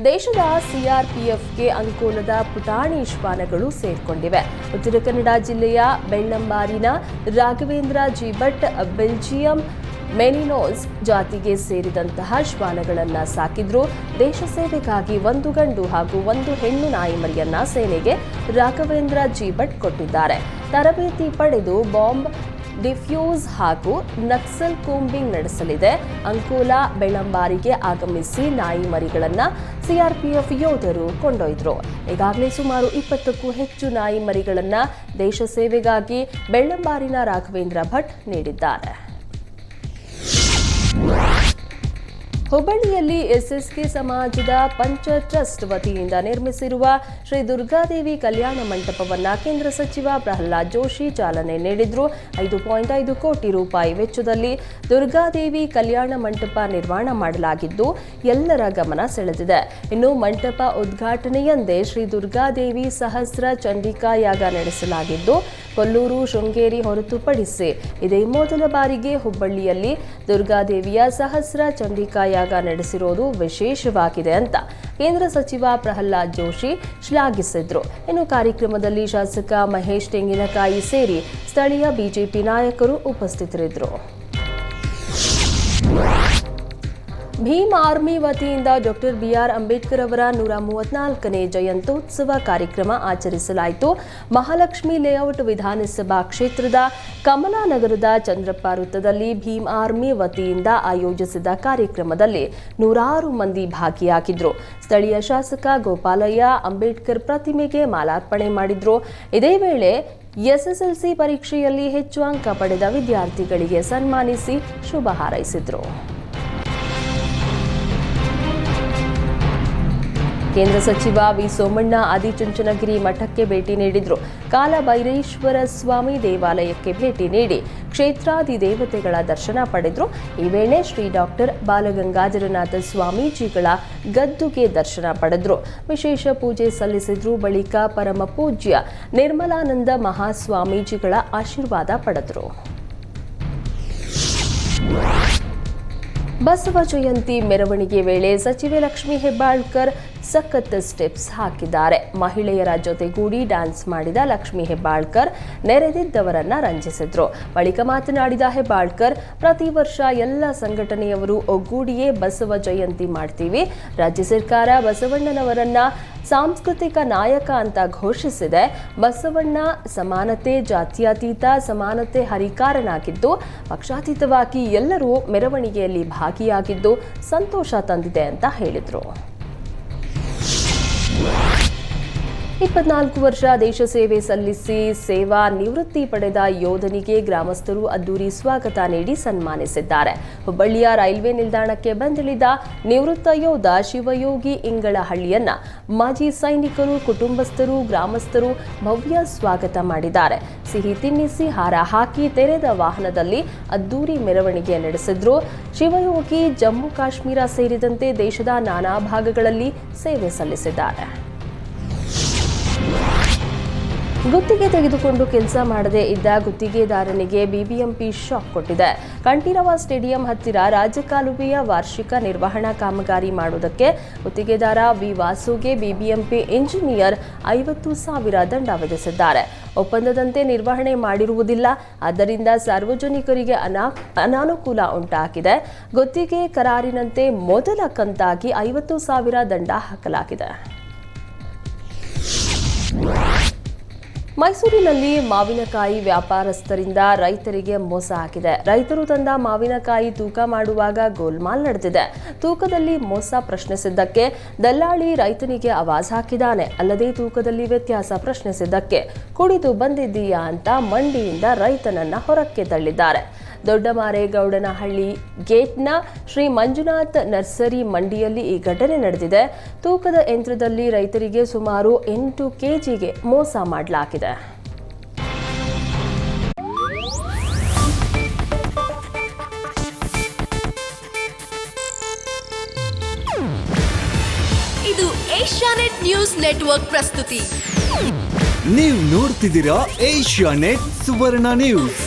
ದೇಶದ ಸಿಆರ್ಪಿಎಫ್ಗೆ ಅನುಕೂಲದ ಪುಟಾಣಿ ಶ್ವಾನಗಳು ಸೇರ್ಕೊಂಡಿವೆ. ಉತ್ತರ ಕನ್ನಡ ಜಿಲ್ಲೆಯ ಬೆಳ್ಳಂಬಾರಿನ ರಾಘವೇಂದ್ರ ಜಿ ಭಟ್ ಬೆಲ್ಜಿಯಂ ಮೆನಿನೋಸ್ ಜಾತಿಗೆ ಸೇರಿದಂತಹ ಶ್ವಾನಗಳನ್ನು ಸಾಕಿದ್ರು. ದೇಶ ಸೇವೆಗಾಗಿ ಒಂದು ಗಂಡು ಹಾಗೂ ಒಂದು ಹೆಣ್ಣು ನಾಯಿ ಮರಿಯನ್ನ ಸೇನೆಗೆ ರಾಘವೇಂದ್ರ ಜಿ ಭಟ್ ಕೊಟ್ಟಿದ್ದಾರೆ. ತರಬೇತಿ ಪಡೆದು ಬಾಂಬ್ ಡಿಫ್ಯೂಸ್ ಹಾಗೂ ನಕ್ಸಲ್ ಕೂಂಬಿಂಗ್ ನಡೆಸಲಿದೆ. ಅಂಕೋಲಾ ಬೆಳ್ಳಂಬಾರಿಗೆ ಆಗಮಿಸಿ ನಾಯಿ ಮರಿಗಳನ್ನು ಸಿಆರ್ಪಿಎಫ್ ಯೋಧರು ಕೊಂಡೊಯ್ದರು. ಈಗಾಗಲೇ ಸುಮಾರು 20ಕ್ಕೂ ಹೆಚ್ಚು ನಾಯಿ ಮರಿಗಳನ್ನು ದೇಶ ಸೇವೆಗಾಗಿ ಬೆಳ್ಳಂಬಾರಿನ ರಾಘವೇಂದ್ರ ಭಟ್ ನೀಡಿದ್ದಾರೆ. ಹುಬ್ಬಳ್ಳಿಯಲ್ಲಿ ಎಸ್ಎಸ್ಕೆ ಸಮಾಜದ ಪಂಚ ಟ್ರಸ್ಟ್ ವತಿಯಿಂದ ನಿರ್ಮಿಸಿರುವ ಶ್ರೀ ದುರ್ಗಾದೇವಿ ಕಲ್ಯಾಣ ಮಂಟಪವನ್ನು ಕೇಂದ್ರ ಸಚಿವ ಪ್ರಹ್ಲಾದ್ ಜೋಶಿ ಚಾಲನೆ ನೀಡಿದರು. 5.5 ಕೋಟಿ ರೂಪಾಯಿ ವೆಚ್ಚದಲ್ಲಿ ದುರ್ಗಾದೇವಿ ಕಲ್ಯಾಣ ಮಂಟಪ ನಿರ್ಮಾಣ ಮಾಡಲಾಗಿದ್ದು ಎಲ್ಲರ ಗಮನ ಸೆಳೆದಿದೆ. ಇನ್ನು ಮಂಟಪ ಉದ್ಘಾಟನೆಯಂದೇ ಶ್ರೀ ದುರ್ಗಾದೇವಿ ಸಹಸ್ರ ಚಂಡಿಕಾ ಯಾಗ ನಡೆಸಲಾಗಿದ್ದು ಕೊಲ್ಲೂರು, ಶೃಂಗೇರಿ ಹೊರತುಪಡಿಸಿ ಇದೇ ಮೊದಲ ಬಾರಿಗೆ ಹುಬ್ಬಳ್ಳಿಯಲ್ಲಿ ದುರ್ಗಾದೇವಿಯ ಸಹಸ್ರ ಚಂಡಿಕಾ ಯಾಗ ನಡೆಸಿರೋದು ವಿಶೇಷವಾಗಿದೆ ಅಂತ ಕೇಂದ್ರ ಸಚಿವ ಪ್ರಹ್ಲಾದ್ ಜೋಶಿ ಶ್ಲಾಘಿಸಿದ್ರು. ಇನ್ನು ಕಾರ್ಯಕ್ರಮದಲ್ಲಿ ಶಾಸಕ ಮಹೇಶ್ ತೆಂಗಿನಕಾಯಿ ಸೇರಿ ಸ್ಥಳೀಯ ಬಿಜೆಪಿ ನಾಯಕರು ಉಪಸ್ಥಿತರಿದ್ದರು. ಭೀಮ್ ಆರ್ಮಿ ವತಿಯಿಂದ ಡಾಕ್ಟರ್ ಬಿಆರ್ ಅಂಬೇಡ್ಕರ್ ಅವರ 134ನೇ ಜಯಂತ್ಯೋತ್ಸವ ಕಾರ್ಯಕ್ರಮ ಆಚರಿಸಲಾಯಿತು. ಮಹಾಲಕ್ಷ್ಮಿ ಲೇಔಟ್ ವಿಧಾನಸಭಾ ಕ್ಷೇತ್ರದ ಕಮಲಾನಗರದ ಚಂದ್ರಪ್ಪ ವೃತ್ತದಲ್ಲಿ ಭೀಮ್ ಆರ್ಮಿ ವತಿಯಿಂದ ಆಯೋಜಿಸಿದ ಕಾರ್ಯಕ್ರಮದಲ್ಲಿ ನೂರಾರು ಮಂದಿ ಭಾಗಿಯಾಗಿದ್ದರು. ಸ್ಥಳೀಯ ಶಾಸಕ ಗೋಪಾಲಯ್ಯ ಅಂಬೇಡ್ಕರ್ ಪ್ರತಿಮೆಗೆ ಮಾಲಾರ್ಪಣೆ ಮಾಡಿದ್ರು. ಇದೇ ವೇಳೆ ಎಸ್ಎಸ್ಎಲ್ಸಿ ಪರೀಕ್ಷೆಯಲ್ಲಿ ಹೆಚ್ಚು ಅಂಕ ಪಡೆದ ವಿದ್ಯಾರ್ಥಿಗಳಿಗೆ ಸನ್ಮಾನಿಸಿ ಶುಭ ಹಾರೈಸಿದರು. ಕೇಂದ್ರ ಸಚಿವ ವಿ ಸೋಮಣ್ಣ ಆದಿಚುಂಚನಗಿರಿ ಮಠಕ್ಕೆ ಭೇಟಿ ನೀಡಿದರು. ಕಾಲಭೈರೇಶ್ವರ ಸ್ವಾಮಿ ದೇವಾಲಯಕ್ಕೆ ಭೇಟಿ ನೀಡಿ ಕ್ಷೇತ್ರಾಧಿದೇವತೆಗಳ ದರ್ಶನ ಪಡೆದರು. ಈ ವೇಳೆ ಶ್ರೀ ಡಾಕ್ಟರ್ ಬಾಲಗಂಗಾಧರನಾಥ ಸ್ವಾಮೀಜಿಗಳ ಗದ್ದುಗೆ ದರ್ಶನ ಪಡೆದರು. ವಿಶೇಷ ಪೂಜೆ ಸಲ್ಲಿಸಿದ್ರು. ಬಳಿಕ ಪರಮ ಪೂಜ್ಯ ನಿರ್ಮಲಾನಂದ ಮಹಾಸ್ವಾಮೀಜಿಗಳ ಆಶೀರ್ವಾದ ಪಡೆದರು. ಬಸವ ಜಯಂತಿ ಮೆರವಣಿಗೆ ವೇಳೆ ಸಚಿವೆ ಲಕ್ಷ್ಮೀ ಹೆಬ್ಬಾಳ್ಕರ್ ಸಖತ್ ಸ್ಟೆಪ್ಸ್ ಹಾಕಿದ್ದಾರೆ. ಮಹಿಳೆಯರ ಜೊತೆಗೂಡಿ ಡ್ಯಾನ್ಸ್ ಮಾಡಿದ ಲಕ್ಷ್ಮೀ ಹೆಬ್ಬಾಳ್ಕರ್ ನೆರೆದಿದ್ದವರನ್ನ ರಂಜಿಸಿದ್ರು. ಬಳಿಕ ಮಾತನಾಡಿದ ಹೆಬ್ಬಾಳ್ಕರ್, ಪ್ರತಿ ವರ್ಷ ಎಲ್ಲ ಸಂಘಟನೆಯವರು ಒಗ್ಗೂಡಿಯೇ ಬಸವ ಜಯಂತಿ ಮಾಡ್ತೀವಿ. ರಾಜ್ಯ ಸರ್ಕಾರ ಬಸವಣ್ಣನವರನ್ನ ಸಾಂಸ್ಕೃತಿಕ ನಾಯಕ ಅಂತ ಘೋಷಿಸಿದೆ. ಬಸವಣ್ಣ ಸಮಾನತೆ, ಜಾತ್ಯತೀತ ಸಮಾನತೆ ಹರಿಕಾರನಾಗಿದ್ದು ಪಕ್ಷಾತೀತವಾಗಿ ಎಲ್ಲರೂ ಮೆರವಣಿಗೆಯಲ್ಲಿ ಭಾಗಿಯಾಗಿದ್ದು ಸಂತೋಷ ತಂದಿದೆ ಅಂತ ಹೇಳಿದರು. 24 ವರ್ಷ ದೇಶ ಸೇವೆ ಸಲ್ಲಿಸಿ ಸೇವಾ ನಿವೃತ್ತಿ ಪಡೆದ ಯೋಧನಿಗೆ ಗ್ರಾಮಸ್ಥರು ಅದ್ದೂರಿ ಸ್ವಾಗತ ನೀಡಿ ಸನ್ಮಾನಿಸಿದ್ದಾರೆ. ಹುಬ್ಬಳ್ಳಿಯ ರೈಲ್ವೆ ನಿಲ್ದಾಣಕ್ಕೆ ಬಂದಿಳಿದ ನಿವೃತ್ತ ಯೋಧ ಶಿವಯೋಗಿ ಇಂಗಳಹಳ್ಳಿಯನ್ನ ಮಾಜಿ ಸೈನಿಕರು, ಕುಟುಂಬಸ್ಥರು, ಗ್ರಾಮಸ್ಥರು ಭವ್ಯ ಸ್ವಾಗತ ಮಾಡಿದ್ದಾರೆ. ಸಿಹಿ ತಿನ್ನಿಸಿ ಹಾರ ಹಾಕಿ ತೆರೆದ ವಾಹನದಲ್ಲಿ ಅದ್ದೂರಿ ಮೆರವಣಿಗೆ ನಡೆಸಿದ್ರು. ಶಿವಯೋಗಿ ಜಮ್ಮು ಕಾಶ್ಮೀರ ಸೇರಿದಂತೆ ದೇಶದ ನಾನಾ ಭಾಗಗಳಲ್ಲಿ ಸೇವೆ ಸಲ್ಲಿಸಿದ್ದಾರೆ. ಗುತ್ತಿಗೆ ತೆಗೆದುಕೊಂಡು ಕೆಲಸ ಮಾಡದೇ ಇದ್ದ ಗುತ್ತಿಗೆದಾರನಿಗೆ ಬಿಬಿಎಂಪಿ ಶಾಕ್ ಕೊಟ್ಟಿದೆ. ಕಂಠೀರವ ಸ್ಟೇಡಿಯಂ ಹತ್ತಿರ ರಾಜಕಾಲುವೆಯ ವಾರ್ಷಿಕ ನಿರ್ವಹಣಾ ಕಾಮಗಾರಿ ಮಾಡುವುದಕ್ಕೆ ಗುತ್ತಿಗೆದಾರ ವಿ ವಾಸುಗೆ ಬಿಬಿಎಂಪಿ ಇಂಜಿನಿಯರ್ 50,000 ದಂಡ ವಿಧಿಸಿದ್ದಾರೆ. ಒಪ್ಪಂದದಂತೆ ನಿರ್ವಹಣೆ ಮಾಡಿರುವುದಿಲ್ಲ, ಆದ್ದರಿಂದ ಸಾರ್ವಜನಿಕರಿಗೆ ಅನಾನುಕೂಲ ಉಂಟಾಗಿದೆ. ಗುತ್ತಿಗೆ ಕರಾರಿನಂತೆ ಮೊದಲ ಕಂತಾಗಿ 50,000 ದಂಡ ಹಾಕಲಾಗಿದೆ. ಮೈಸೂರಿನಲ್ಲಿ ಮಾವಿನಕಾಯಿ ವ್ಯಾಪಾರಸ್ಥರಿಂದ ರೈತರಿಗೆ ಮೋಸ ಆಗಿದೆ. ರೈತರು ತಂದ ಮಾವಿನಕಾಯಿ ತೂಕ ಮಾಡುವಾಗ ಗೋಲ್ಮಾಲ್ ನಡೆದಿದೆ. ತೂಕದಲ್ಲಿ ಮೋಸ ಪ್ರಶ್ನಿಸಿದ್ದಕ್ಕೆ ದಲ್ಲಾಳಿ ರೈತನಿಗೆ ಆವಾಜ್ ಹಾಕಿದ್ದಾನೆ. ಅಲ್ಲದೆ ತೂಕದಲ್ಲಿ ವ್ಯತ್ಯಾಸ ಪ್ರಶ್ನಿಸಿದ್ದಕ್ಕೆ ಕುಡಿದು ಬಂದಿದ್ದೀಯಾ ಅಂತ ಮಂಡಿಯಿಂದ ರೈತನನ್ನ ಹೊರಕ್ಕೆ ತಳ್ಳಿದ್ದಾರೆ. ದೊಡ್ಡಮಾರೇಗೌಡನಹಳ್ಳಿ ಗೇಟ್ನ ಶ್ರೀ ಮಂಜುನಾಥ್ ನರ್ಸರಿ ಮಂಡಿಯಲ್ಲಿ ಈ ಘಟನೆ ನಡೆದಿದೆ. ತೂಕದ ಯಂತ್ರದಲ್ಲಿ ರೈತರಿಗೆ ಸುಮಾರು 8 ಕೆಜಿಗೆ ಮೋಸ ಮಾಡಲಾಗಿದೆ. ಇದು ಏಷ್ಯಾನೆಟ್ ನ್ಯೂಸ್ ನೆಟ್ವರ್ಕ್ ಪ್ರಸ್ತುತಿ. ನೀವು ನೋಡ್ತಿದ್ದೀರಾ ಏಷ್ಯಾನೆಟ್ ಸುವರ್ಣ ನ್ಯೂಸ್.